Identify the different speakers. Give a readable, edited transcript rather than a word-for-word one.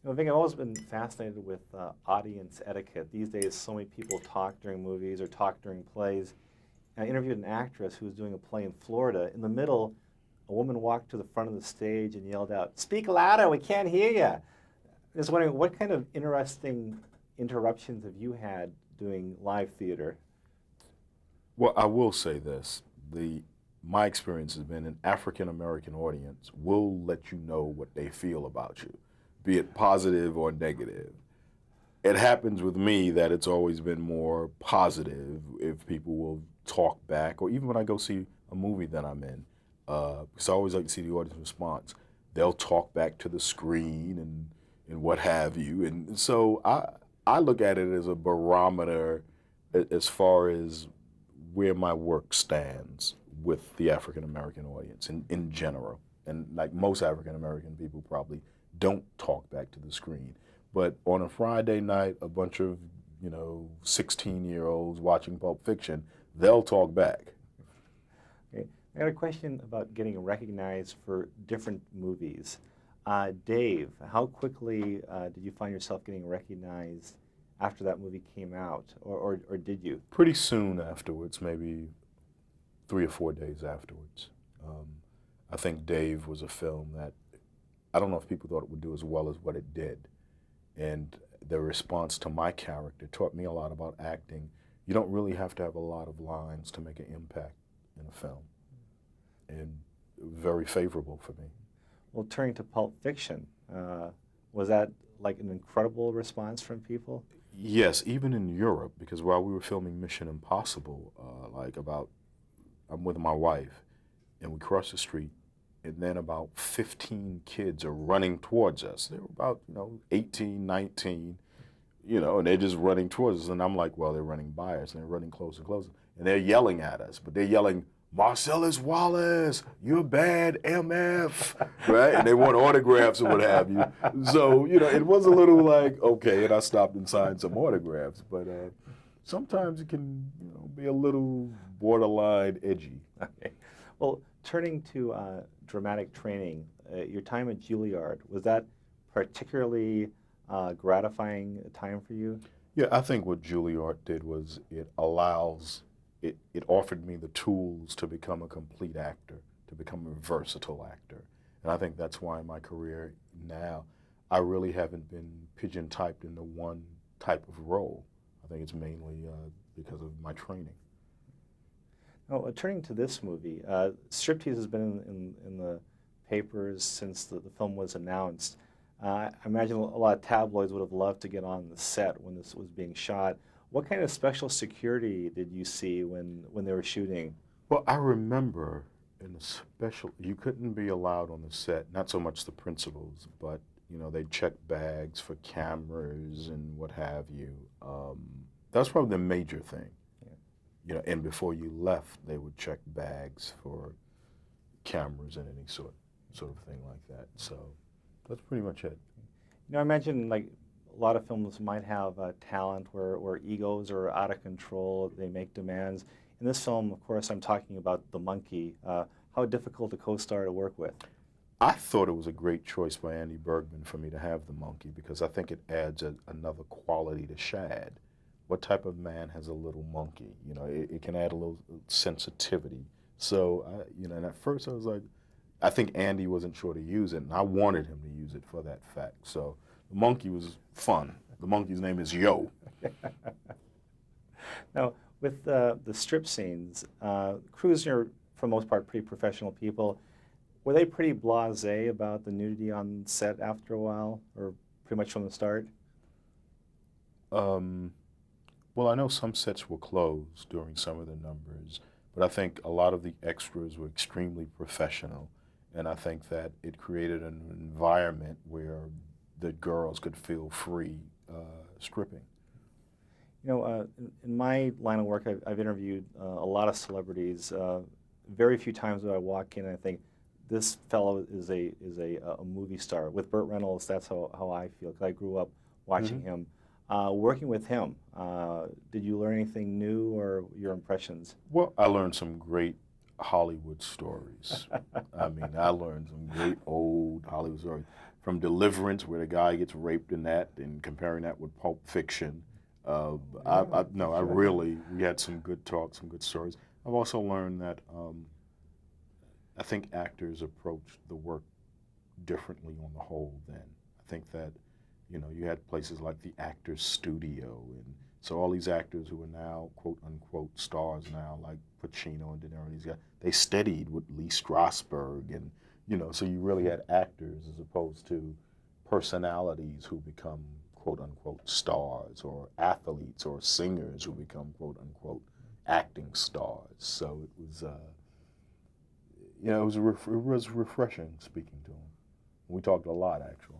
Speaker 1: Ving, I've always been fascinated with audience etiquette. These days, so many people talk during movies or talk during plays. I interviewed an actress who was doing a play in Florida. In the middle, a woman walked to the front of the stage and yelled out, "Speak louder, we can't hear you." I was wondering, what kind of interesting interruptions have you had doing live theater?
Speaker 2: Well, I will say this. My experience has been an African American audience will let you know what they feel about you, be it positive or negative. It happens with me that it's always been more positive if people will talk back, or even when I go see a movie that I'm in, because I always like to see the audience response. They'll talk back to the screen and what have you, and so I look at it as a barometer as far as where my work stands with the African American audience in general. And like most African American people probably don't talk back to the screen. But on a Friday night, a bunch of, 16-year-olds watching Pulp Fiction, they'll talk back.
Speaker 1: Okay. I got a question about getting recognized for different movies. Dave, how quickly did you find yourself getting recognized after that movie came out, or did you?
Speaker 2: Pretty soon afterwards, maybe 3 or 4 days afterwards. I think Dave was a film that I don't know if people thought it would do as well as what it did. And the response to my character taught me a lot about acting. You don't really have to have a lot of lines to make an impact in a film. And very favorable for me.
Speaker 1: Well, turning to Pulp Fiction, was that like an incredible response from people?
Speaker 2: Yes, even in Europe, because while we were filming Mission Impossible, I'm with my wife, and we cross the street, and then about 15 kids are running towards us. They were about, 18, 19, and they're just running towards us. And I'm like, well, they're running by us, and they're running closer and closer. And they're yelling at us, but they're yelling, "Marcellus Wallace, you're bad, MF," right? And they want autographs or what have you. So, it was a little like, okay, and I stopped and signed some autographs. But sometimes it can, be a little borderline edgy.
Speaker 1: Okay. Well, turning to dramatic training, your time at Juilliard, was that particularly gratifying time for you?
Speaker 2: Yeah, I think what Juilliard did was it offered me the tools to become a complete actor, to become a versatile actor. And I think that's why in my career now, I really haven't been pigeon-typed into one type of role. I think it's mainly because of my training.
Speaker 1: Now, turning to this movie, Striptease has been in the papers since the film was announced. I imagine a lot of tabloids would have loved to get on the set when this was being shot. What kind of special security did you see when they were shooting?
Speaker 2: Well, I remember you couldn't be allowed on the set, not so much the principals, but, they'd check bags for cameras and what have you. That's probably the major thing. And before you left, they would check bags for cameras and any sort of thing like that. So that's pretty much it.
Speaker 1: I imagine like a lot of films might have talent where egos are out of control, they make demands. In this film, of course, I'm talking about the monkey. How difficult a co-star to work with?
Speaker 2: I thought it was a great choice by Andy Bergman for me to have the monkey because I think it adds another quality to Shad. What type of man has a little monkey? It can add a little sensitivity. So, and at first I was like, I think Andy wasn't sure to use it, and I wanted him to use it for that fact. So the monkey was fun. The monkey's name is Yo.
Speaker 1: Now, with the strip scenes, crews are, for the most part, pretty professional people. Were they pretty blasé about the nudity on set after a while, or pretty much from the start?
Speaker 2: Well, I know some sets were closed during some of the numbers, but I think a lot of the extras were extremely professional, and I think that it created an environment where the girls could feel free stripping.
Speaker 1: In my line of work, I've interviewed a lot of celebrities. Very few times do I walk in and I think, this fellow is a movie star. With Burt Reynolds, that's how I feel, because I grew up watching him. Working with him, did you learn anything new or your impressions?
Speaker 2: Well, I learned some great Hollywood stories. I mean, I learned some great old Hollywood stories. from Deliverance, where the guy gets raped in that, and comparing that with Pulp Fiction. We had some good talks, some good stories. I've also learned that I think actors approach the work differently on the whole then. I think that, you had places like the Actors Studio, and so all these actors who are now quote unquote stars now, like Pacino and De Niro, these guys, they steadied with Lee Strasberg, and so you really had actors as opposed to personalities who become quote unquote stars, or athletes or singers who become quote unquote acting stars. So it was, it was refreshing speaking to him. We talked a lot, actually.